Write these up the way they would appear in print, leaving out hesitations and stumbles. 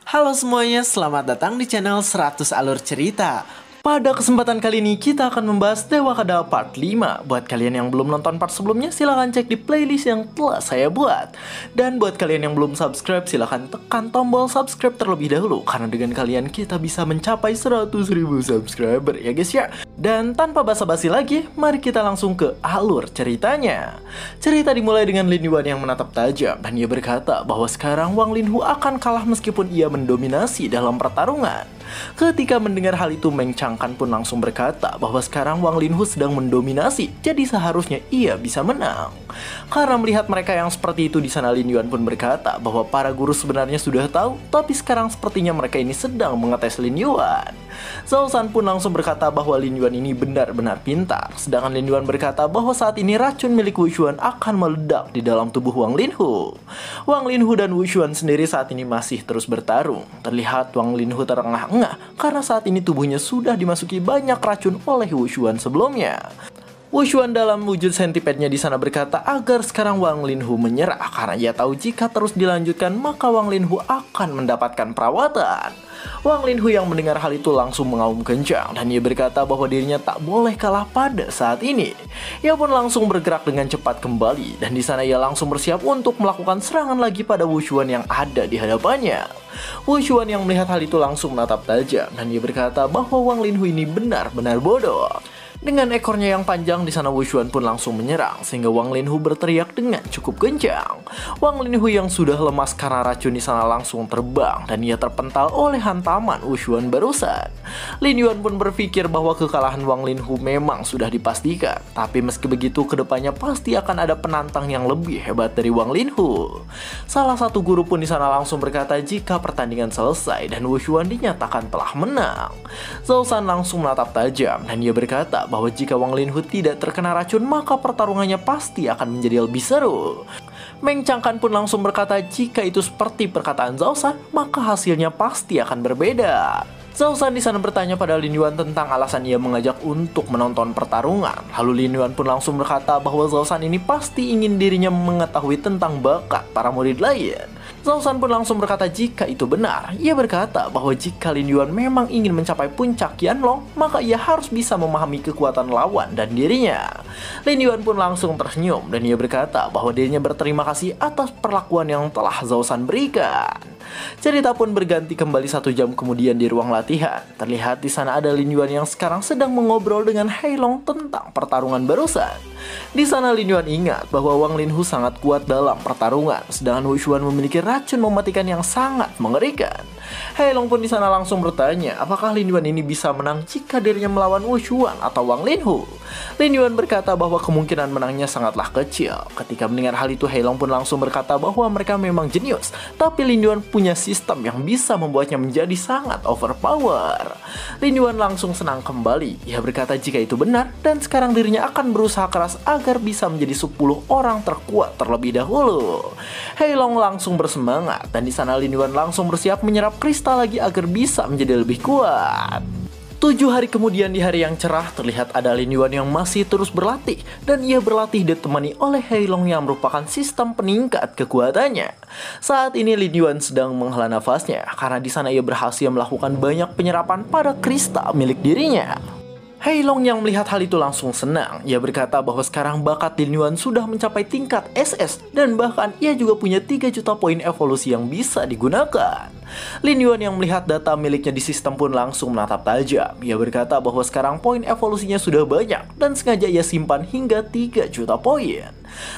Halo semuanya, selamat datang di channel 100 Alur Cerita. Pada kesempatan kali ini kita akan membahas Dewa Kada part 5. Buat kalian yang belum nonton part sebelumnya, silahkan cek di playlist yang telah saya buat. Dan buat kalian yang belum subscribe, silahkan tekan tombol subscribe terlebih dahulu, karena dengan kalian kita bisa mencapai 100.000 subscriber ya guys ya. Dan tanpa basa-basi lagi, mari kita langsung ke alur ceritanya. Cerita dimulai dengan Lin Yuan yang menatap tajam, dan ia berkata bahwa sekarang Wang Linhu akan kalah meskipun ia mendominasi dalam pertarungan. Ketika mendengar hal itu, Meng Changkan pun langsung berkata bahwa sekarang Wang Linhu sedang mendominasi, jadi seharusnya ia bisa menang. Karena melihat mereka yang seperti itu di sana, Lin Yuan pun berkata bahwa para guru sebenarnya sudah tahu, tapi sekarang sepertinya mereka ini sedang mengetes Lin Yuan. Zhao San pun langsung berkata bahwa Lin Yuan ini benar-benar pintar, sedangkan Lin Yuan berkata bahwa saat ini racun milik Wu Xuan akan meledak di dalam tubuh Wang Linhu. Wang Linhu dan Wu Xuan sendiri saat ini masih terus bertarung. Terlihat Wang Linhu terengah-engah karena saat ini tubuhnya sudah dimasuki banyak racun oleh Wu Xuan sebelumnya. Wu Xuan dalam wujud sentipednya di sana berkata agar sekarang Wang Linhu menyerah karena ia tahu jika terus dilanjutkan maka Wang Linhu akan mendapatkan perawatan. Wang Linhu yang mendengar hal itu langsung mengaum kencang dan ia berkata bahwa dirinya tak boleh kalah pada saat ini. Ia pun langsung bergerak dengan cepat kembali dan di sana ia langsung bersiap untuk melakukan serangan lagi pada Wu Xuan yang ada di hadapannya. Wu Xuan yang melihat hal itu langsung menatap tajam dan ia berkata bahwa Wang Linhu ini benar-benar bodoh. Dengan ekornya yang panjang di sana Wu Xuan pun langsung menyerang sehingga Wang Linhu berteriak dengan cukup kencang. Wang Linhu yang sudah lemas karena racun di sana langsung terbang dan ia terpental oleh hantaman Wu Xuan barusan. Lin Yuan pun berpikir bahwa kekalahan Wang Linhu memang sudah dipastikan, tapi meski begitu kedepannya pasti akan ada penantang yang lebih hebat dari Wang Linhu. Salah satu guru pun di sana langsung berkata jika pertandingan selesai dan Wu Xuan dinyatakan telah menang. Zhao San langsung menatap tajam dan ia berkata bahwa jika Wang Linhu tidak terkena racun maka pertarungannya pasti akan menjadi lebih seru. Meng Changkan pun langsung berkata jika itu seperti perkataan Zhao San maka hasilnya pasti akan berbeda. Zhao San di sana bertanya pada Lin Yuan tentang alasan ia mengajak untuk menonton pertarungan. Lalu Lin Yuan pun langsung berkata bahwa Zhao San ini pasti ingin dirinya mengetahui tentang bakat para murid lain. Zhao San pun langsung berkata jika itu benar. Ia berkata bahwa jika Lin Yuan memang ingin mencapai puncak Qianlong, maka ia harus bisa memahami kekuatan lawan dan dirinya. Lin Yuan pun langsung tersenyum dan ia berkata bahwa dirinya berterima kasih atas perlakuan yang telah Zhao San berikan. Cerita pun berganti kembali 1 jam kemudian di ruang latihan. Terlihat di sana ada Lin Yuan yang sekarang sedang mengobrol dengan Heilong tentang pertarungan barusan. Di sana Lin Yuan ingat bahwa Wang Linhu sangat kuat dalam pertarungan, sedangkan Wu Xuan memiliki racun mematikan yang sangat mengerikan. Heilong pun di sana langsung bertanya apakah Lin Yuan ini bisa menang jika dirinya melawan Wu Xuan atau Wang Linhu. Lin Yuan berkata bahwa kemungkinan menangnya sangatlah kecil. Ketika mendengar hal itu, Heilong pun langsung berkata bahwa mereka memang jenius, tapi Lin Yuan punya sistem yang bisa membuatnya menjadi sangat overpower. Lin Yuan langsung senang kembali. Ia berkata jika itu benar dan sekarang dirinya akan berusaha keras agar bisa menjadi 10 orang terkuat terlebih dahulu. Heilong langsung bersemangat dan di sana Lin Yuan langsung bersiap menyerap kristal lagi agar bisa menjadi lebih kuat. 7 hari kemudian di hari yang cerah terlihat ada Lin Yuan yang masih terus berlatih dan ia berlatih ditemani oleh Heilong yang merupakan sistem peningkat kekuatannya. Saat ini Lin Yuan sedang menghela nafasnya karena di sana ia berhasil melakukan banyak penyerapan pada kristal milik dirinya. Heilong yang melihat hal itu langsung senang. Ia berkata bahwa sekarang bakat Lin Yuan sudah mencapai tingkat SS dan bahkan ia juga punya 3 juta poin evolusi yang bisa digunakan. Lin Yuan yang melihat data miliknya di sistem pun langsung menatap tajam. Ia berkata bahwa sekarang poin evolusinya sudah banyak dan sengaja ia simpan hingga 3 juta poin.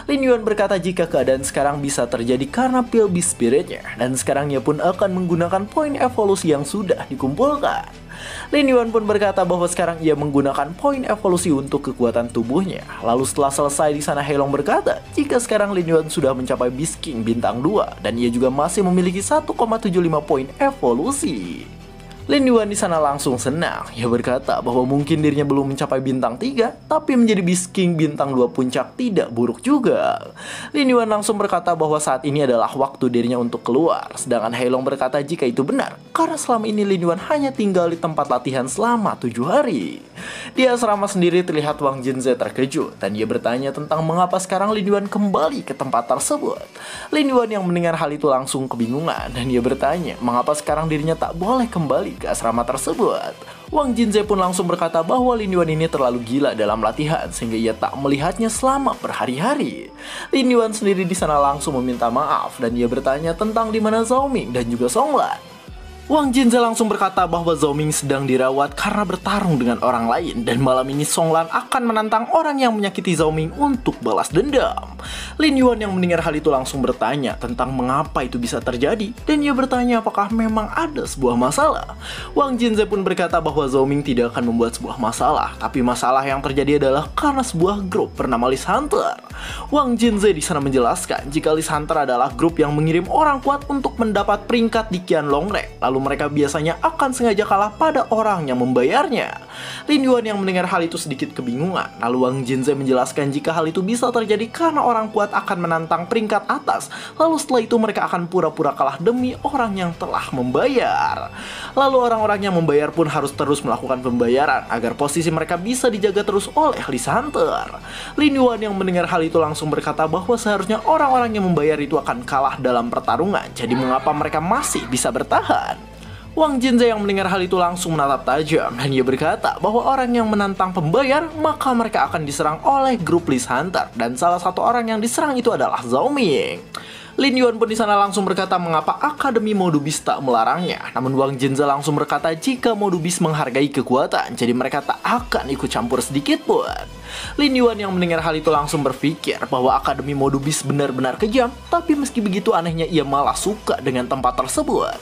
Lin Yuan berkata jika keadaan sekarang bisa terjadi karena pil Beast Spiritnya dan sekarang ia pun akan menggunakan poin evolusi yang sudah dikumpulkan. Lin Yuan pun berkata bahwa sekarang ia menggunakan poin evolusi untuk kekuatan tubuhnya. Lalu setelah selesai di sana Heilong berkata jika sekarang Lin Yuan sudah mencapai Beast King bintang 2 dan ia juga masih memiliki 1,75 poin evolusi. Lin Yuan di sana langsung senang. Ia berkata bahwa mungkin dirinya belum mencapai bintang 3, tapi menjadi Beast King bintang 2 puncak tidak buruk juga. Lin Yuan langsung berkata bahwa saat ini adalah waktu dirinya untuk keluar. Sedangkan Heilong berkata jika itu benar, karena selama ini Lin Yuan hanya tinggal di tempat latihan selama 7 hari. Di asrama sendiri terlihat Wang Jinze terkejut dan dia bertanya tentang mengapa sekarang Lin Yuan kembali ke tempat tersebut. Lin Yuan yang mendengar hal itu langsung kebingungan dan dia bertanya mengapa sekarang dirinya tak boleh kembali ke asrama tersebut. Wang Jinze pun langsung berkata bahwa Lin Yuan ini terlalu gila dalam latihan sehingga ia tak melihatnya selama berhari-hari. Lin Yuan sendiri di sana langsung meminta maaf dan dia bertanya tentang di mana Zhao Ming dan juga Song Lan. Wang Jinze langsung berkata bahwa Zhao Ming sedang dirawat karena bertarung dengan orang lain dan malam ini Song Lan akan menantang orang yang menyakiti Zhao Ming untuk balas dendam. Lin Yuan yang mendengar hal itu langsung bertanya tentang mengapa itu bisa terjadi dan ia bertanya apakah memang ada sebuah masalah. Wang Jinze pun berkata bahwa Zhao Ming tidak akan membuat sebuah masalah, tapi masalah yang terjadi adalah karena sebuah grup bernama List Hunter. Wang Jinze di sana menjelaskan jika List Hunter adalah grup yang mengirim orang kuat untuk mendapat peringkat di Qianlong Rank, lalu mereka biasanya akan sengaja kalah pada orang yang membayarnya. Lin Yuan yang mendengar hal itu sedikit kebingungan, lalu Wang Jinze menjelaskan jika hal itu bisa terjadi karena orang kuat akan menantang peringkat atas, lalu setelah itu mereka akan pura-pura kalah demi orang yang telah membayar. Lalu orang-orang yang membayar pun harus terus melakukan pembayaran agar posisi mereka bisa dijaga terus oleh List Hunter. Lin Yuan yang mendengar hal itu langsung berkata bahwa seharusnya orang-orang yang membayar itu akan kalah dalam pertarungan, jadi mengapa mereka masih bisa bertahan? Wang Jinze yang mendengar hal itu langsung menatap tajam dan ia berkata bahwa orang yang menantang pembayar maka mereka akan diserang oleh grup List Hunter dan salah satu orang yang diserang itu adalah Zhao Ming. Lin Yuan pun di sana langsung berkata mengapa Akademi Modubis tak melarangnya. Namun Wang Jinze langsung berkata jika Modubis menghargai kekuatan, jadi mereka tak akan ikut campur sedikit pun. Lin Yuan yang mendengar hal itu langsung berpikir bahwa Akademi Modubis benar-benar kejam, tapi meski begitu anehnya ia malah suka dengan tempat tersebut.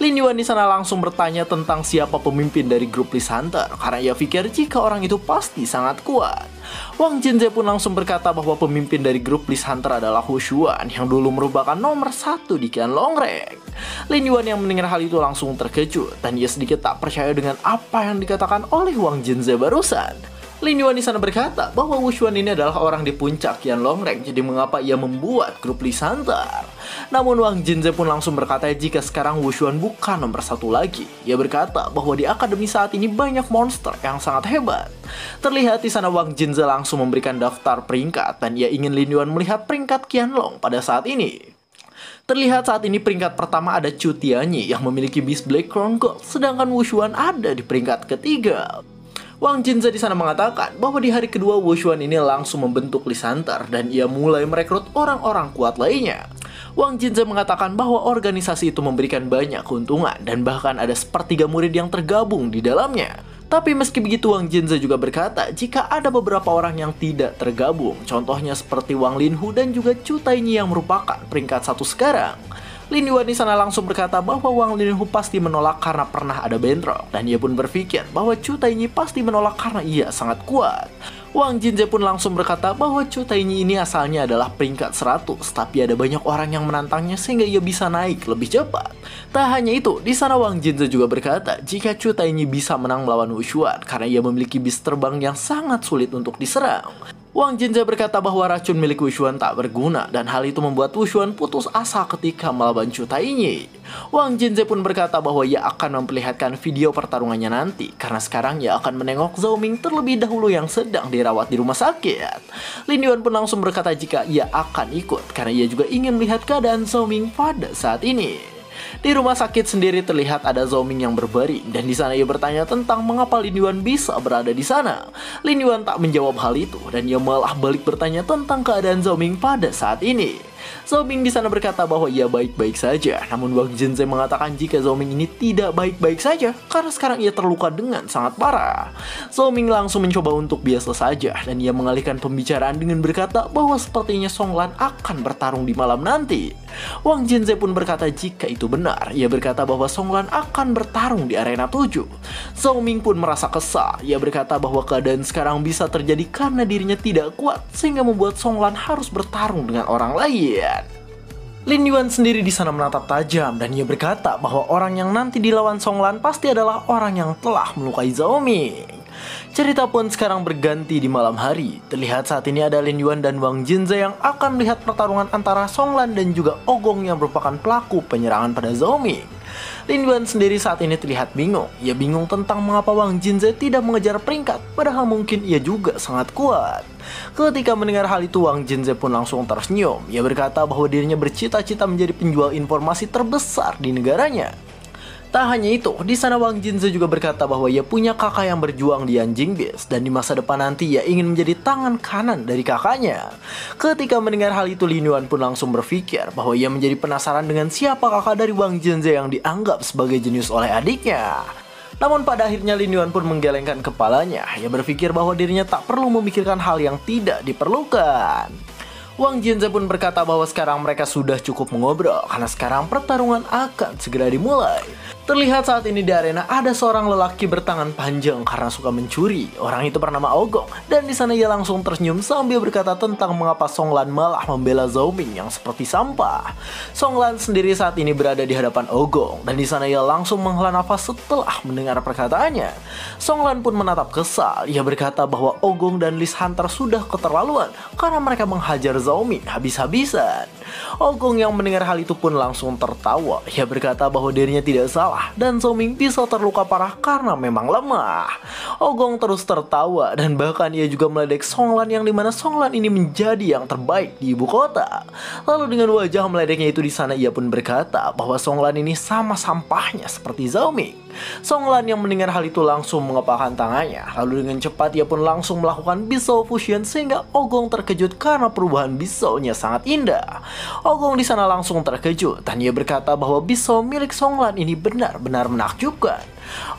Lin Yuan di sana langsung bertanya tentang siapa pemimpin dari grup List Hunter karena ia pikir jika orang itu pasti sangat kuat. Wang Jinze pun langsung berkata bahwa pemimpin dari grup List Hunter adalah Hu Xuan yang dulu merupakan nomor 1 di Qianlong Rank. Lin Yuan yang mendengar hal itu langsung terkejut dan ia sedikit tak percaya dengan apa yang dikatakan oleh Wang Jinze barusan. Lin Yuan di sana berkata bahwa Wu Xuan ini adalah orang di puncak Qianlong Rank, jadi mengapa ia membuat grup List Hunter? Namun Wang Jinze pun langsung berkata jika sekarang Wu Xuan bukan nomor 1 lagi. Ia berkata bahwa di akademi saat ini banyak monster yang sangat hebat. Terlihat di sana Wang Jinze langsung memberikan daftar peringkat dan ia ingin Lin Yuan melihat peringkat Qianlong pada saat ini. Terlihat saat ini peringkat pertama ada Chu Tianyi yang memiliki bis Black Crown Gold, sedangkan Wu Xuan ada di peringkat ketiga. Wang Jinze di sana mengatakan bahwa di hari kedua Wu Xuan ini langsung membentuk List Hunter dan ia mulai merekrut orang-orang kuat lainnya. Wang Jinze mengatakan bahwa organisasi itu memberikan banyak keuntungan dan bahkan ada sepertiga murid yang tergabung di dalamnya. Tapi meski begitu Wang Jinze juga berkata jika ada beberapa orang yang tidak tergabung, contohnya seperti Wang Linhu dan juga Chu Tainyi yang merupakan peringkat 1 sekarang. Lin Yuan di sana langsung berkata bahwa Wang Linhu pasti menolak karena pernah ada bentrok dan ia pun berpikir bahwa Chu Tainyi pasti menolak karena ia sangat kuat. Wang Jinze pun langsung berkata bahwa Chu Tainyi ini asalnya adalah peringkat 100, tapi ada banyak orang yang menantangnya sehingga ia bisa naik lebih cepat. Tak hanya itu, di sana Wang Jinze juga berkata jika Chu Tainyi bisa menang melawan Wu Xuan karena ia memiliki bis terbang yang sangat sulit untuk diserang. Wang Jinze berkata bahwa racun milik Wu Xuan tak berguna dan hal itu membuat Wu Xuan putus asa ketika melawan Chu Tainyi. Wang Jinze pun berkata bahwa ia akan memperlihatkan video pertarungannya nanti karena sekarang ia akan menengok Zhao Ming terlebih dahulu yang sedang dirawat di rumah sakit. Lin Yuan pun langsung berkata jika ia akan ikut karena ia juga ingin melihat keadaan Zhao Ming pada saat ini. Di rumah sakit sendiri terlihat ada Zhao Ming yang berbaring dan di sana ia bertanya tentang mengapa Lin Yuan bisa berada di sana. Lin Yuan tak menjawab hal itu dan ia malah balik bertanya tentang keadaan Zhao Ming pada saat ini. Zhao Ming di sana berkata bahwa ia baik-baik saja, namun Wang Jinze mengatakan jika Zhao Ming ini tidak baik-baik saja karena sekarang ia terluka dengan sangat parah. Zhao Ming langsung mencoba untuk biasa saja dan ia mengalihkan pembicaraan dengan berkata bahwa sepertinya Song Lan akan bertarung di malam nanti. Wang Jinze pun berkata jika itu benar, ia berkata bahwa Song Lan akan bertarung di arena 7. Zhao Ming pun merasa kesal, ia berkata bahwa keadaan sekarang bisa terjadi karena dirinya tidak kuat sehingga membuat Song Lan harus bertarung dengan orang lain. Lin Yuan sendiri di sana menatap tajam dan ia berkata bahwa orang yang nanti dilawan Song Lan pasti adalah orang yang telah melukai Zhao Ming. Cerita pun sekarang berganti di malam hari. Terlihat saat ini ada Lin Yuan dan Wang Jinze yang akan melihat pertarungan antara Song Lan dan juga Ogong yang merupakan pelaku penyerangan pada Zhao Ming. Lin Yuan sendiri saat ini terlihat bingung. Ia bingung tentang mengapa Wang Jinze tidak mengejar peringkat, padahal mungkin ia juga sangat kuat. Ketika mendengar hal itu, Wang Jinze pun langsung tersenyum. Ia berkata bahwa dirinya bercita-cita menjadi penjual informasi terbesar di negaranya. Tak hanya itu, di sana Wang Jinze juga berkata bahwa ia punya kakak yang berjuang di Anjing Beast dan di masa depan nanti ia ingin menjadi tangan kanan dari kakaknya. Ketika mendengar hal itu, Lin Yuan pun langsung berpikir bahwa ia menjadi penasaran dengan siapa kakak dari Wang Jinze yang dianggap sebagai jenius oleh adiknya. Namun pada akhirnya Lin Yuan pun menggelengkan kepalanya. Ia berpikir bahwa dirinya tak perlu memikirkan hal yang tidak diperlukan. Wang Jinze pun berkata bahwa sekarang mereka sudah cukup mengobrol karena sekarang pertarungan akan segera dimulai. Terlihat saat ini di arena ada seorang lelaki bertangan panjang karena suka mencuri. Orang itu bernama Ogong dan di sana ia langsung tersenyum sambil berkata tentang mengapa Song Lan malah membela Zhao Ming yang seperti sampah. Song Lan sendiri saat ini berada di hadapan Ogong dan di sana ia langsung menghela nafas setelah mendengar perkataannya. Song Lan pun menatap kesal. Ia berkata bahwa Ogong dan Lis Hunter sudah keterlaluan karena mereka menghajar Zhao Ming habis-habisan. Ogong yang mendengar hal itu pun langsung tertawa. Ia berkata bahwa dirinya tidak salah dan Zhao Ming bisa terluka parah karena memang lemah. Ogong terus tertawa dan bahkan ia juga meledek Song Lan yang dimana Song Lan ini menjadi yang terbaik di ibu kota. Lalu dengan wajah meledeknya itu di sana ia pun berkata bahwa Song Lan ini sama sampahnya seperti Zhao Ming. Song Lan yang mendengar hal itu langsung mengepalkan tangannya. Lalu dengan cepat ia pun langsung melakukan Beast Fusion sehingga Ogong terkejut karena perubahan Beast nya sangat indah. Ogong di sana langsung terkejut dan ia berkata bahwa Beast milik Song Lan ini benar-benar menakjubkan.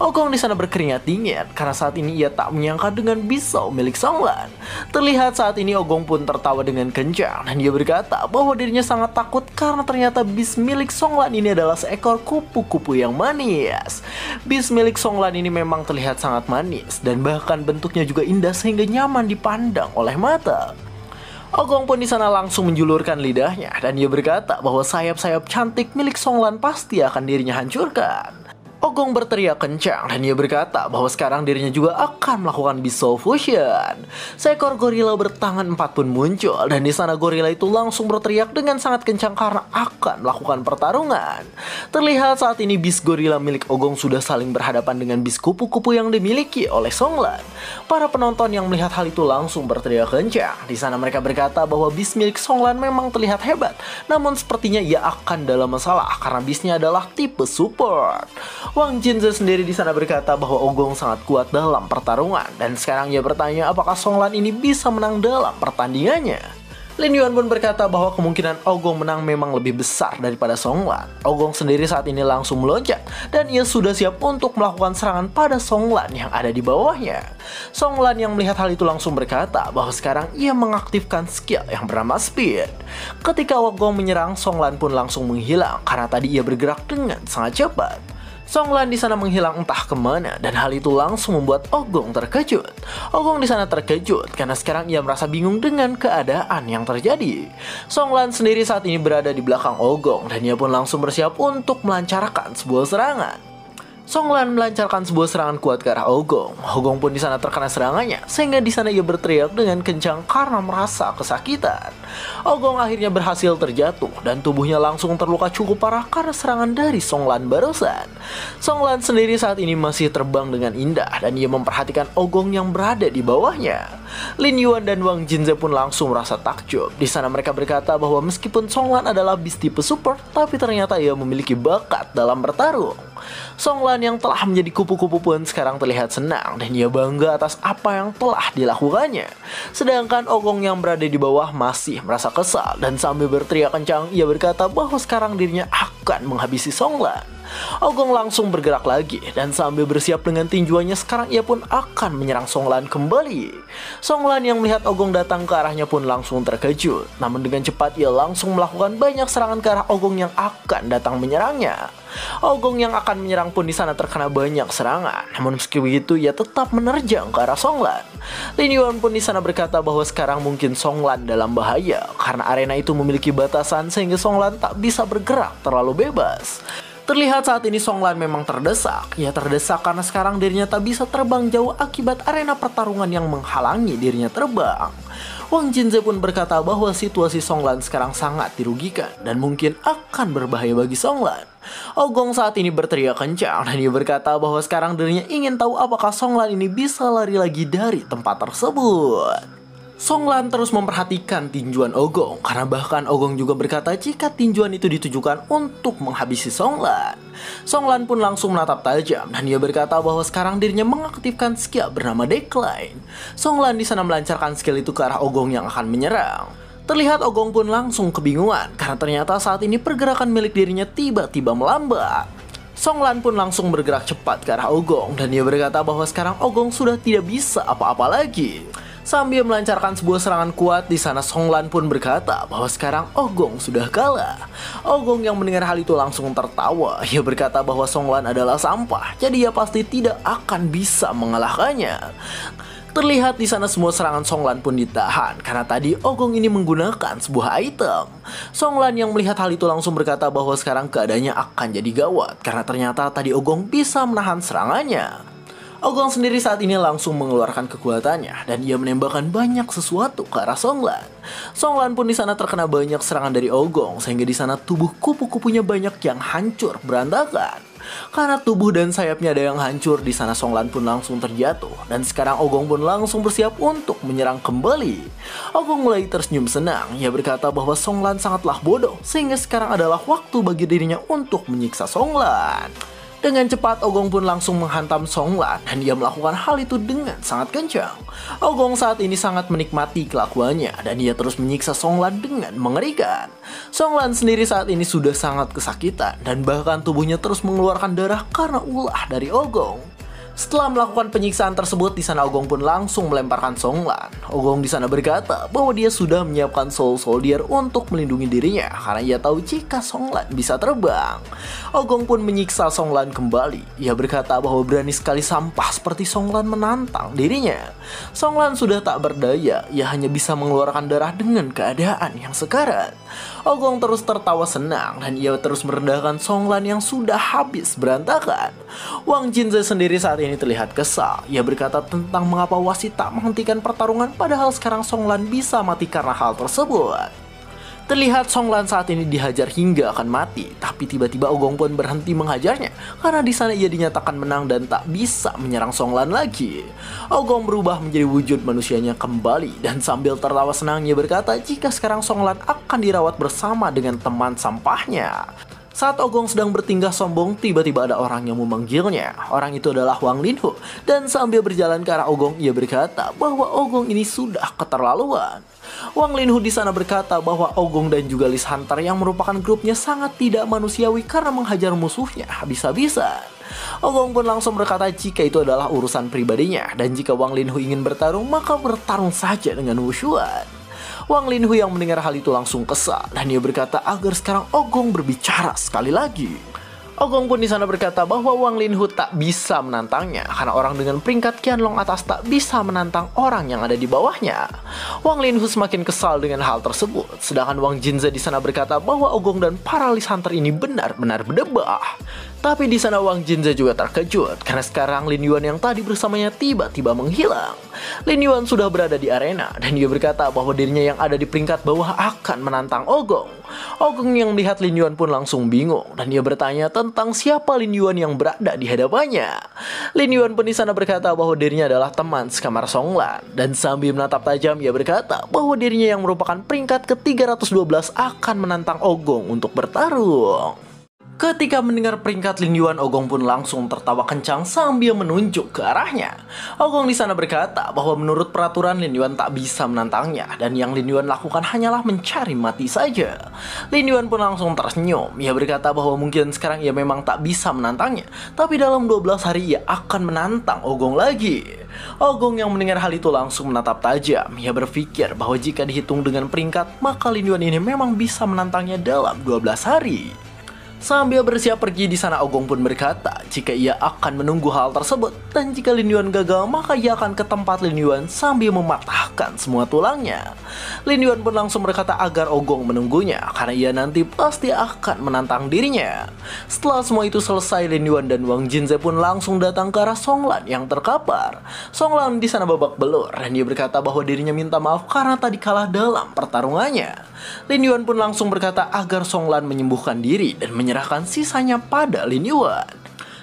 Ogong di sana berkeringat dingin karena saat ini ia tak menyangka dengan Beast milik Song Lan. Terlihat saat ini Ogong pun tertawa dengan kencang dan ia berkata bahwa dirinya sangat takut karena ternyata Beast milik Song Lan ini adalah seekor kupu-kupu yang manis. Beast milik Song Lan ini memang terlihat sangat manis dan bahkan bentuknya juga indah sehingga nyaman dipandang oleh mata. Ogong pun di sana langsung menjulurkan lidahnya dan ia berkata bahwa sayap-sayap cantik milik Song Lan pasti akan dirinya hancurkan. Ogong berteriak kencang dan ia berkata bahwa sekarang dirinya juga akan melakukan Beast Fusion. Seekor gorila bertangan 4 pun muncul dan di sana gorila itu langsung berteriak dengan sangat kencang karena akan melakukan pertarungan. Terlihat saat ini Beast gorila milik Ogong sudah saling berhadapan dengan Beast kupu-kupu yang dimiliki oleh Song Lan. Para penonton yang melihat hal itu langsung berteriak kencang. Di sana mereka berkata bahwa Beast milik Song Lan memang terlihat hebat, namun sepertinya ia akan dalam masalah karena Beastnya adalah tipe support. Wang Jinze sendiri di sana berkata bahwa Ogong sangat kuat dalam pertarungan dan sekarang ia bertanya apakah Song Lan ini bisa menang dalam pertandingannya. Lin Yuan pun berkata bahwa kemungkinan Ogong menang memang lebih besar daripada Song Lan. Ogong sendiri saat ini langsung meloncat dan ia sudah siap untuk melakukan serangan pada Song Lan yang ada di bawahnya. Song Lan yang melihat hal itu langsung berkata bahwa sekarang ia mengaktifkan skill yang bernama Speed. Ketika Ogong menyerang, Song Lan pun langsung menghilang karena tadi ia bergerak dengan sangat cepat. Song Lan di sana menghilang entah kemana dan hal itu langsung membuat Ogong terkejut. Ogong di sana terkejut karena sekarang ia merasa bingung dengan keadaan yang terjadi. Song Lan sendiri saat ini berada di belakang Ogong dan ia pun langsung bersiap untuk melancarkan sebuah serangan. Song Lan melancarkan sebuah serangan kuat ke arah Ogong. Ogong pun di sana terkena serangannya, sehingga di sana ia berteriak dengan kencang karena merasa kesakitan. Ogong akhirnya berhasil terjatuh dan tubuhnya langsung terluka cukup parah karena serangan dari Song Lan barusan. Song Lan sendiri saat ini masih terbang dengan indah dan ia memperhatikan Ogong yang berada di bawahnya. Lin Yuan dan Wang Jinze pun langsung merasa takjub. Di sana mereka berkata bahwa meskipun Song Lan adalah beast tipe super, tapi ternyata ia memiliki bakat dalam bertarung. Song Lan yang telah menjadi kupu-kupu pun sekarang terlihat senang dan ia bangga atas apa yang telah dilakukannya. Sedangkan Ogong yang berada di bawah masih merasa kesal dan sambil berteriak kencang ia berkata bahwa sekarang dirinya akan menghabisi Song Lan. Ogong langsung bergerak lagi dan sambil bersiap dengan tinjuannya sekarang ia pun akan menyerang Song Lan kembali. Song Lan yang melihat Ogong datang ke arahnya pun langsung terkejut. Namun dengan cepat ia langsung melakukan banyak serangan ke arah Ogong yang akan datang menyerangnya. Ogong yang akan menyerang pun di sana terkena banyak serangan. Namun meski begitu ia tetap menerjang ke arah Song Lan. Lin Yuan pun di sana berkata bahwa sekarang mungkin Song Lan dalam bahaya karena arena itu memiliki batasan sehingga Song Lan tak bisa bergerak terlalu bebas. Terlihat saat ini Song Lan memang terdesak. Ia terdesak karena sekarang dirinya tak bisa terbang jauh akibat arena pertarungan yang menghalangi dirinya terbang. Wang Jinze pun berkata bahwa situasi Songlan sekarang sangat dirugikan dan mungkin akan berbahaya bagi Songlan. Ogong saat ini berteriak kencang dan dia berkata bahwa sekarang dirinya ingin tahu apakah Songlan ini bisa lari lagi dari tempat tersebut. Songlan terus memperhatikan tinjuan Ogong karena bahkan Ogong juga berkata jika tinjuan itu ditujukan untuk menghabisi Songlan. Songlan pun langsung menatap tajam dan dia berkata bahwa sekarang dirinya mengaktifkan skill bernama Decline. Songlan di sana melancarkan skill itu ke arah Ogong yang akan menyerang. Terlihat Ogong pun langsung kebingungan karena ternyata saat ini pergerakan milik dirinya tiba-tiba melambat. Songlan pun langsung bergerak cepat ke arah Ogong dan dia berkata bahwa sekarang Ogong sudah tidak bisa apa-apa lagi. Sambil melancarkan sebuah serangan kuat, di sana Songlan pun berkata bahwa sekarang Ogong sudah kalah. Ogong yang mendengar hal itu langsung tertawa. Ia berkata bahwa Songlan adalah sampah, jadi ia pasti tidak akan bisa mengalahkannya. Terlihat di sana semua serangan Songlan pun ditahan karena tadi Ogong ini menggunakan sebuah item. Songlan yang melihat hal itu langsung berkata bahwa sekarang keadaannya akan jadi gawat karena ternyata tadi Ogong bisa menahan serangannya. Ogong sendiri saat ini langsung mengeluarkan kekuatannya dan ia menembakkan banyak sesuatu ke arah Songlan. Songlan pun di sana terkena banyak serangan dari Ogong sehingga di sana tubuh kupu-kupunya banyak yang hancur berantakan. Karena tubuh dan sayapnya ada yang hancur, di sana Songlan pun langsung terjatuh dan sekarang Ogong pun langsung bersiap untuk menyerang kembali. Ogong mulai tersenyum senang. Ia berkata bahwa Songlan sangatlah bodoh sehingga sekarang adalah waktu bagi dirinya untuk menyiksa Songlan. Dengan cepat Ogong pun langsung menghantam Songlan dan dia melakukan hal itu dengan sangat kencang. Ogong saat ini sangat menikmati kelakuannya dan dia terus menyiksa Songlan dengan mengerikan. Songlan sendiri saat ini sudah sangat kesakitan dan bahkan tubuhnya terus mengeluarkan darah karena ulah dari Ogong. Setelah melakukan penyiksaan tersebut, di sana Ogong pun langsung melemparkan Songlan. Ogong di sana berkata bahwa dia sudah menyiapkan Soul Soldier untuk melindungi dirinya karena ia tahu jika Songlan bisa terbang. Ogong pun menyiksa Songlan kembali. Ia berkata bahwa berani sekali sampah seperti Songlan menantang dirinya. Songlan sudah tak berdaya, ia hanya bisa mengeluarkan darah dengan keadaan yang sekarat. Ogong terus tertawa senang dan ia terus merendahkan Songlan yang sudah habis berantakan. Wang Jinze sendiri saat ini terlihat kesal. Ia berkata tentang mengapa wasit tak menghentikan pertarungan padahal sekarang Songlan bisa mati karena hal tersebut. Terlihat Songlan saat ini dihajar hingga akan mati, tapi tiba-tiba Ogong pun berhenti menghajarnya karena di sana ia dinyatakan menang dan tak bisa menyerang Songlan lagi. Ogong berubah menjadi wujud manusianya kembali dan sambil tertawa senang ia berkata jika sekarang Songlan akan dirawat bersama dengan teman sampahnya. Saat Ogong sedang bertingkah sombong, tiba-tiba ada orang yang memanggilnya. Orang itu adalah Wang Linhu dan sambil berjalan ke arah Ogong ia berkata bahwa Ogong ini sudah keterlaluan. Wang Linhu di sana berkata bahwa Ogong dan juga Lis Hunter yang merupakan grupnya sangat tidak manusiawi karena menghajar musuhnya habis-habisan. Ogong pun langsung berkata jika itu adalah urusan pribadinya dan jika Wang Linhu ingin bertarung maka bertarung saja dengan Wushuan. Wang Linhu yang mendengar hal itu langsung kesal dan dia berkata agar sekarang Ogong berbicara sekali lagi. Ogong pun di sana berkata bahwa Wang Linhu tak bisa menantangnya karena orang dengan peringkat Qianlong atas tak bisa menantang orang yang ada di bawahnya. Wang Linhu semakin kesal dengan hal tersebut, sedangkan Wang Jinze di sana berkata bahwa Ogong dan para Lis Hunter ini benar-benar berdebah. Tapi di sana Wang Jinze juga terkejut karena sekarang Lin Yuan yang tadi bersamanya tiba-tiba menghilang. Lin Yuan sudah berada di arena dan dia berkata bahwa dirinya yang ada di peringkat bawah akan menantang Ogong. Ogong yang melihat Lin Yuan pun langsung bingung dan dia bertanya tentang siapa Lin Yuan yang berada di hadapannya. Lin Yuan pun di sana berkata bahwa dirinya adalah teman sekamar Songlan dan sambil menatap tajam ia berkata bahwa dirinya yang merupakan peringkat ke-312 akan menantang Ogong untuk bertarung. Ketika mendengar peringkat Lin Yuan, Ogong pun langsung tertawa kencang sambil menunjuk ke arahnya. Ogong di sana berkata bahwa menurut peraturan Lin Yuan tak bisa menantangnya dan yang Lin Yuan lakukan hanyalah mencari mati saja. Lin Yuan pun langsung tersenyum. Ia berkata bahwa mungkin sekarang ia memang tak bisa menantangnya, tapi dalam 12 hari ia akan menantang Ogong lagi. Ogong yang mendengar hal itu langsung menatap tajam. Ia berpikir bahwa jika dihitung dengan peringkat, maka Lin Yuan ini memang bisa menantangnya dalam 12 hari. Sambil bersiap pergi di sana, Ogong pun berkata jika ia akan menunggu hal tersebut, dan jika Lin Yuan gagal maka ia akan ke tempat Lin Yuan sambil mematahkan semua tulangnya. Lin Yuan pun langsung berkata agar Ogong menunggunya karena ia nanti pasti akan menantang dirinya. Setelah semua itu selesai, Lin Yuan dan Wang Jinze pun langsung datang ke arah Song Lan yang terkapar. Song Lan di sana babak belur dan dia berkata bahwa dirinya minta maaf karena tadi kalah dalam pertarungannya. Lin Yuan pun langsung berkata agar Song Lan menyembuhkan diri dan menyerahkan sisanya pada Lin Yuan.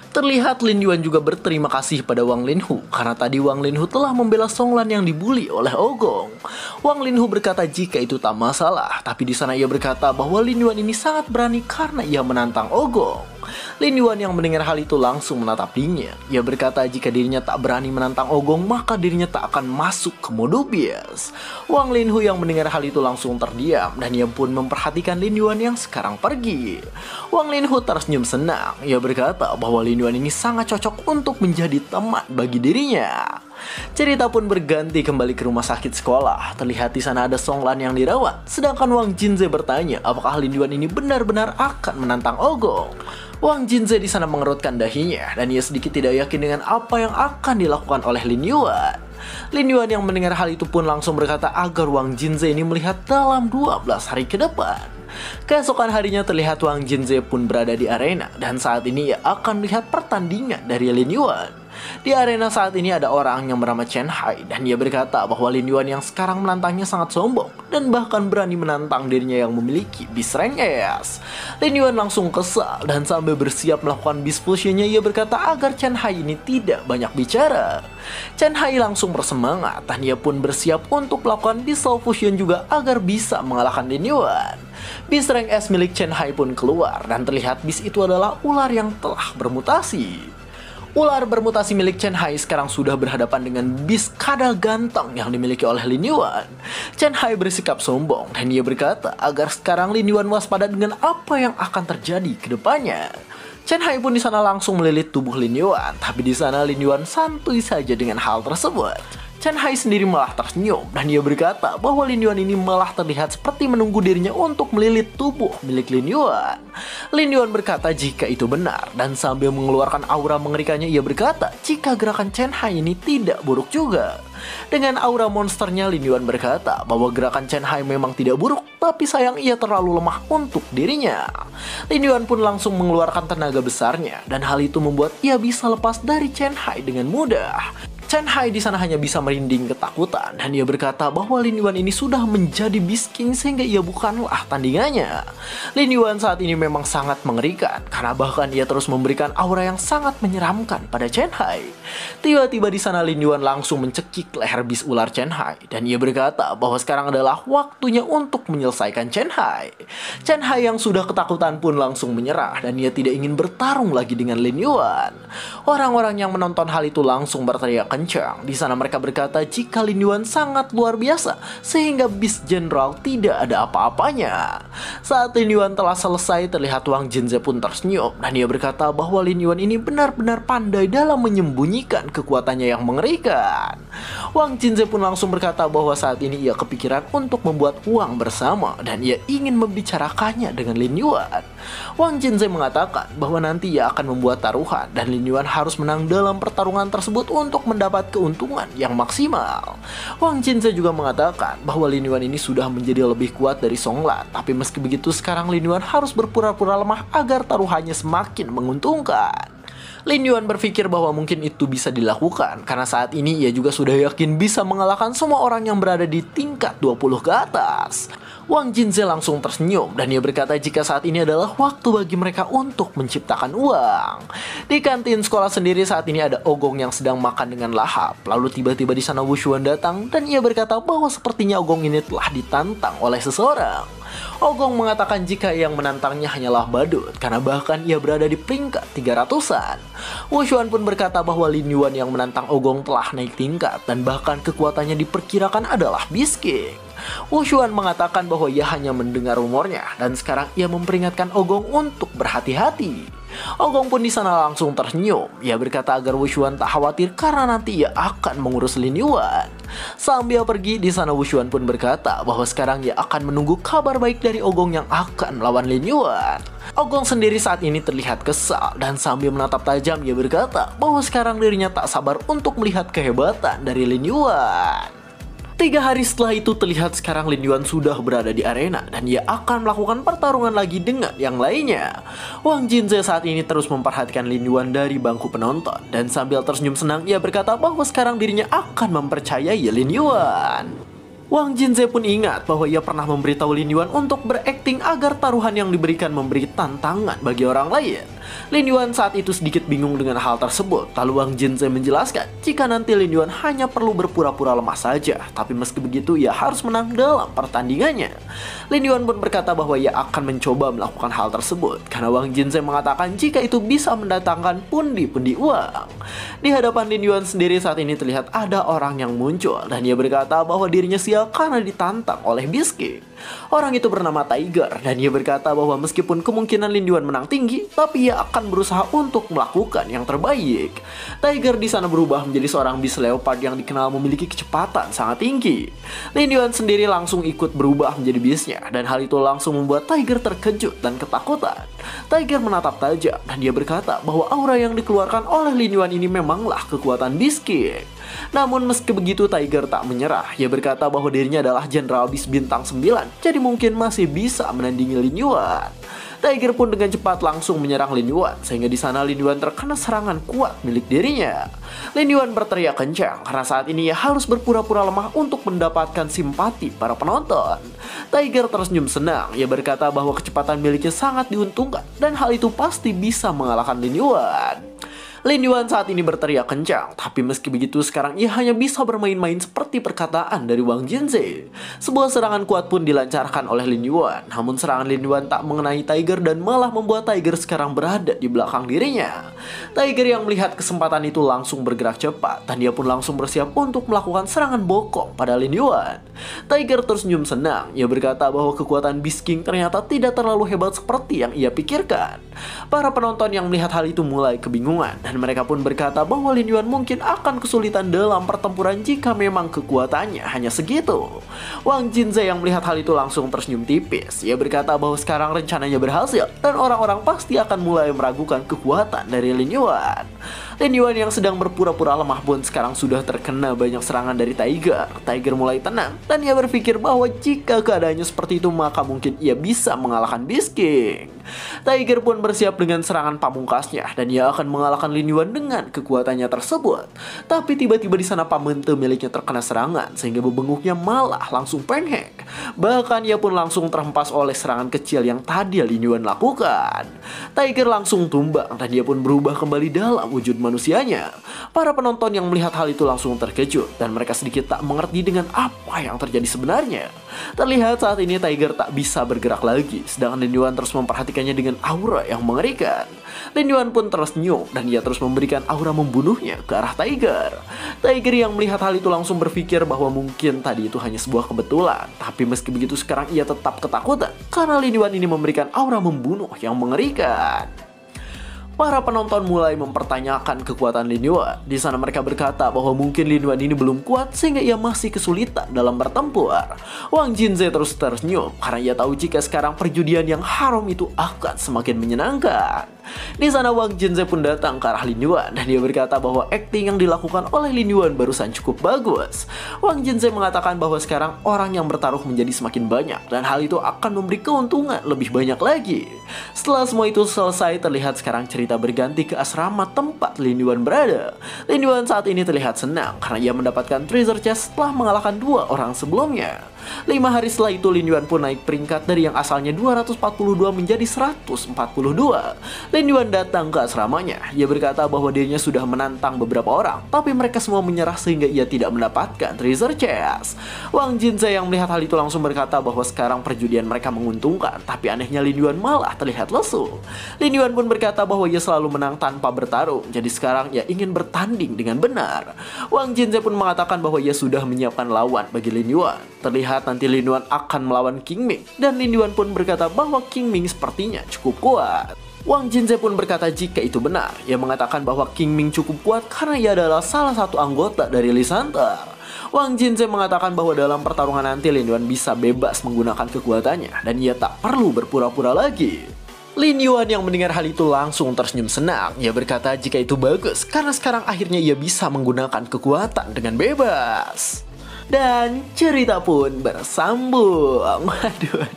Terlihat Lin Yuan juga berterima kasih pada Wang Linhu karena tadi Wang Linhu telah membela Song Lan yang dibully oleh Ogong. Wang Linhu berkata jika itu tak masalah, tapi di sana ia berkata bahwa Lin Yuan ini sangat berani karena ia menantang Ogong. Lin Yuan yang mendengar hal itu langsung menatap dingin. Ia berkata jika dirinya tak berani menantang Ogong maka dirinya tak akan masuk ke mode bias. Wang Linhu yang mendengar hal itu langsung terdiam dan ia pun memperhatikan Lin Yuan yang sekarang pergi. Wang Linhu tersenyum senang. Ia berkata bahwa Lin Yuan ini sangat cocok untuk menjadi teman bagi dirinya. Cerita pun berganti kembali ke rumah sakit sekolah. Terlihat di sana ada Song Lan yang dirawat, sedangkan Wang Jinze bertanya apakah Lin Yuan ini benar-benar akan menantang Ogong. Wang Jinze di sana mengerutkan dahinya dan ia sedikit tidak yakin dengan apa yang akan dilakukan oleh Lin Yuan. Lin Yuan yang mendengar hal itu pun langsung berkata agar Wang Jinze ini melihat dalam 12 hari ke depan. Keesokan harinya terlihat Wang Jinze pun berada di arena dan saat ini ia akan melihat pertandingan dari Lin Yuan. Di arena saat ini ada orang yang bernama Chen Hai dan dia berkata bahwa Lin Yuan yang sekarang menantangnya sangat sombong dan bahkan berani menantang dirinya yang memiliki Beast Rank S. Lin Yuan langsung kesal dan sambil bersiap melakukan Beast Fusion-nya ia berkata agar Chen Hai ini tidak banyak bicara. Chen Hai langsung bersemangat dan ia pun bersiap untuk melakukan Beast Soul Fusion juga agar bisa mengalahkan Lin Yuan. Beast Rank S milik Chen Hai pun keluar dan terlihat Beast itu adalah ular yang telah bermutasi. Ular bermutasi milik Chen Hai sekarang sudah berhadapan dengan Beast Kadal Ganteng yang dimiliki oleh Lin Yuan. Chen Hai bersikap sombong dan ia berkata agar sekarang Lin Yuan waspada dengan apa yang akan terjadi ke depannya. Chen Hai pun di sana langsung melilit tubuh Lin Yuan, tapi di sana Lin Yuan santuy saja dengan hal tersebut. Chen Hai sendiri malah tersenyum dan ia berkata bahwa Lin Yuan ini malah terlihat seperti menunggu dirinya untuk melilit tubuh milik Lin Yuan. Lin Yuan berkata jika itu benar dan sambil mengeluarkan aura mengerikannya ia berkata jika gerakan Chen Hai ini tidak buruk juga. Dengan aura monsternya Lin Yuan berkata bahwa gerakan Chen Hai memang tidak buruk, tapi sayang ia terlalu lemah untuk dirinya. Lin Yuan pun langsung mengeluarkan tenaga besarnya dan hal itu membuat ia bisa lepas dari Chen Hai dengan mudah. Chen Hai di sana hanya bisa merinding ketakutan dan ia berkata bahwa Lin Yuan ini sudah menjadi Beast King sehingga ia bukanlah tandingannya. Lin Yuan saat ini memang sangat mengerikan karena bahkan ia terus memberikan aura yang sangat menyeramkan pada Chen Hai. Tiba-tiba di sana Lin Yuan langsung mencekik leher Beast ular Chen Hai dan ia berkata bahwa sekarang adalah waktunya untuk menyelesaikan Chen Hai. Chen Hai yang sudah ketakutan pun langsung menyerah dan ia tidak ingin bertarung lagi dengan Lin Yuan. Orang-orang yang menonton hal itu langsung berteriak kencang. Di sana mereka berkata jika Lin Yuan sangat luar biasa sehingga Beast General tidak ada apa-apanya. Saat Lin Yuan telah selesai terlihat Wang Jinze pun tersenyum dan dia berkata bahwa Lin Yuan ini benar-benar pandai dalam menyembunyikan kekuatannya yang mengerikan. Wang Jinze pun langsung berkata bahwa saat ini ia kepikiran untuk membuat uang bersama dan ia ingin membicarakannya dengan Lin Yuan. Wang Jinze mengatakan bahwa nanti ia akan membuat taruhan dan Lin Yuan harus menang dalam pertarungan tersebut untuk mendapat keuntungan yang maksimal. Wang Jinze juga mengatakan bahwa Lin Yuan ini sudah menjadi lebih kuat dari Song Lan, tapi meski begitu sekarang Lin Yuan harus berpura-pura lemah agar taruhannya semakin menguntungkan. Lin Yuan berpikir bahwa mungkin itu bisa dilakukan karena saat ini ia juga sudah yakin bisa mengalahkan semua orang yang berada di tingkat 20 ke atas. Wang Jinze langsung tersenyum dan ia berkata jika saat ini adalah waktu bagi mereka untuk menciptakan uang. Di kantin sekolah sendiri saat ini ada Ogong yang sedang makan dengan lahap. Lalu tiba-tiba di sana Wu Xuan datang dan ia berkata bahwa sepertinya Ogong ini telah ditantang oleh seseorang. Ogong mengatakan jika yang menantangnya hanyalah badut karena bahkan ia berada di peringkat 300-an. Wu Xuan pun berkata bahwa Lin Yuan yang menantang Ogong telah naik tingkat dan bahkan kekuatannya diperkirakan adalah Beast King. Wu Xuan mengatakan bahwa ia hanya mendengar rumornya dan sekarang ia memperingatkan Ogong untuk berhati-hati. Ogong pun di sana langsung tersenyum. Ia berkata agar Wushuan tak khawatir karena nanti ia akan mengurus Lin Yuan. Sambil pergi, di sana Wushuan pun berkata bahwa sekarang ia akan menunggu kabar baik dari Ogong yang akan melawan Lin Yuan. Ogong sendiri saat ini terlihat kesal dan sambil menatap tajam ia berkata bahwa sekarang dirinya tak sabar untuk melihat kehebatan dari Lin Yuan. 3 hari setelah itu terlihat sekarang Lin Yuan sudah berada di arena dan ia akan melakukan pertarungan lagi dengan yang lainnya. Wang Jinze saat ini terus memperhatikan Lin Yuan dari bangku penonton dan sambil tersenyum senang ia berkata bahwa sekarang dirinya akan mempercayai Lin Yuan. Wang Jinze pun ingat bahwa ia pernah memberitahu Lin Yuan untuk berakting agar taruhan yang diberikan memberi tantangan bagi orang lain. Lin Yuan saat itu sedikit bingung dengan hal tersebut. Lalu Wang Jinze menjelaskan jika nanti Lin Yuan hanya perlu berpura-pura lemah saja, tapi meski begitu ia harus menang dalam pertandingannya. Lin Yuan pun berkata bahwa ia akan mencoba melakukan hal tersebut karena Wang Jinze mengatakan jika itu bisa mendatangkan pundi-pundi uang. Di hadapan Lin Yuan sendiri saat ini terlihat ada orang yang muncul dan ia berkata bahwa dirinya sial karena ditantang oleh Bisking. Orang itu bernama Tiger dan ia berkata bahwa meskipun kemungkinan Lin Yuan menang tinggi, tapi ia akan berusaha untuk melakukan yang terbaik. Tiger di sana berubah menjadi seorang Beast Leopard yang dikenal memiliki kecepatan sangat tinggi. Lin Yuan sendiri langsung ikut berubah menjadi Beast-nya dan hal itu langsung membuat Tiger terkejut dan ketakutan. Tiger menatap tajam dan dia berkata bahwa aura yang dikeluarkan oleh Lin Yuan ini memanglah kekuatan Beast King. Namun meski begitu Tiger tak menyerah. Ia berkata bahwa dirinya adalah Jenderal Beast bintang 9, jadi mungkin masih bisa menandingi Lin Yuan. Tiger pun dengan cepat langsung menyerang Lin Yuan sehingga di sana Lin Yuan terkena serangan kuat milik dirinya. Lin Yuan berteriak kencang karena saat ini ia harus berpura-pura lemah untuk mendapatkan simpati para penonton. Tiger tersenyum senang. Ia berkata bahwa kecepatan miliknya sangat diuntungkan dan hal itu pasti bisa mengalahkan Lin Yuan. Lin Yuan saat ini berteriak kencang, tapi meski begitu sekarang ia hanya bisa bermain-main seperti perkataan dari Wang Jinze. Sebuah serangan kuat pun dilancarkan oleh Lin Yuan, namun serangan Lin Yuan tak mengenai Tiger dan malah membuat Tiger sekarang berada di belakang dirinya. Tiger yang melihat kesempatan itu langsung bergerak cepat dan dia pun langsung bersiap untuk melakukan serangan bokong pada Lin Yuan. Tiger tersenyum senang, ia berkata bahwa kekuatan Beast King ternyata tidak terlalu hebat seperti yang ia pikirkan. Para penonton yang melihat hal itu mulai kebingungan dan mereka pun berkata bahwa Lin Yuan mungkin akan kesulitan dalam pertempuran jika memang kekuatannya hanya segitu. Wang Jinze yang melihat hal itu langsung tersenyum tipis. Ia berkata bahwa sekarang rencananya berhasil dan orang-orang pasti akan mulai meragukan kekuatan dari Lin Yuan. Lin Yuan yang sedang berpura-pura lemah pun sekarang sudah terkena banyak serangan dari Tiger. Tiger mulai tenang dan ia berpikir bahwa jika keadaannya seperti itu maka mungkin ia bisa mengalahkan Beast King. Tiger pun bersiap dengan serangan pamungkasnya dan ia akan mengalahkan Lin Yuan dengan kekuatannya tersebut. Tapi tiba-tiba di sana pamente miliknya terkena serangan sehingga bebenguknya malah langsung penghek. Bahkan ia pun langsung terhempas oleh serangan kecil yang tadi Lin Yuan lakukan. Tiger langsung tumbang dan dia pun berubah kembali dalam wujud manusianya. Para penonton yang melihat hal itu langsung terkejut dan mereka sedikit tak mengerti dengan apa yang terjadi sebenarnya. Terlihat saat ini Tiger tak bisa bergerak lagi, sedangkan Lin Yuan terus memperhatikannya dengan aura yang mengerikan. Lin Yuan pun tersenyum dan ia terus memberikan aura membunuhnya ke arah Tiger. Tiger yang melihat hal itu langsung berpikir bahwa mungkin tadi itu hanya sebuah kebetulan. Tapi meski begitu sekarang ia tetap ketakutan karena Lin Yuan ini memberikan aura membunuh yang mengerikan. Para penonton mulai mempertanyakan kekuatan Lin Yuan. Di sana mereka berkata bahwa mungkin Lin Yuan ini belum kuat sehingga ia masih kesulitan dalam bertempur. Wang Jinze terus tersenyum karena ia tahu jika sekarang perjudian yang haram itu akan semakin menyenangkan. Di sana Wang Jinze pun datang ke arah Lin Yuan dan dia berkata bahwa akting yang dilakukan oleh Lin Yuan barusan cukup bagus. Wang Jinze mengatakan bahwa sekarang orang yang bertaruh menjadi semakin banyak dan hal itu akan memberi keuntungan lebih banyak lagi. Setelah semua itu selesai, terlihat sekarang cerita berganti ke asrama tempat Lin Yuan berada. Lin Yuan saat ini terlihat senang karena ia mendapatkan treasure chest setelah mengalahkan 2 orang sebelumnya. 5 hari setelah itu Lin Yuan pun naik peringkat dari yang asalnya 242 menjadi 142. Lin Yuan datang ke asramanya. Ia berkata bahwa dirinya sudah menantang beberapa orang, tapi mereka semua menyerah sehingga ia tidak mendapatkan treasure chest. Wang Jinze yang melihat hal itu langsung berkata bahwa sekarang perjudian mereka menguntungkan, tapi anehnya Lin Yuan malah terlihat lesu. Lin Yuan pun berkata bahwa ia selalu menang tanpa bertarung, jadi sekarang ia ingin bertanding dengan benar. Wang Jinze pun mengatakan bahwa ia sudah menyiapkan lawan bagi Lin Yuan. Terlihat nanti Lin Yuan akan melawan King Ming dan Lin Yuan pun berkata bahwa King Ming sepertinya cukup kuat. Wang Jinze pun berkata jika itu benar. Ia mengatakan bahwa King Ming cukup kuat karena ia adalah salah satu anggota dari Lee Hunter. Wang Jinze mengatakan bahwa dalam pertarungan nanti Lin Yuan bisa bebas menggunakan kekuatannya dan ia tak perlu berpura-pura lagi. Lin Yuan yang mendengar hal itu langsung tersenyum senang. Ia berkata jika itu bagus karena sekarang akhirnya ia bisa menggunakan kekuatan dengan bebas. Dan cerita pun bersambung. Waduh.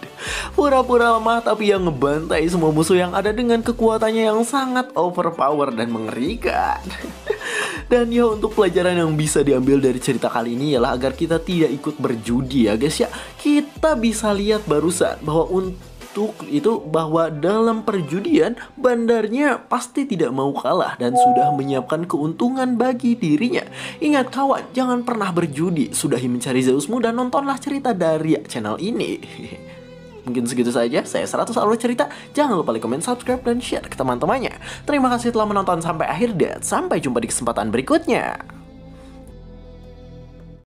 Pura-pura lemah tapi yang ngebantai semua musuh yang ada dengan kekuatannya yang sangat overpower dan mengerikan. Dan ya, untuk pelajaran yang bisa diambil dari cerita kali ini ialah agar kita tidak ikut berjudi ya guys ya. Kita bisa lihat barusan bahwa bahwa dalam perjudian bandarnya pasti tidak mau kalah dan sudah menyiapkan keuntungan bagi dirinya. Ingat kawan, jangan pernah berjudi. Sudahi mencari Zeusmu dan nontonlah cerita dari channel ini. Mungkin segitu saja, saya 100 Alur Cerita. Jangan lupa like, comment, subscribe, dan share ke teman-temannya. Terima kasih telah menonton sampai akhir dan sampai jumpa di kesempatan berikutnya.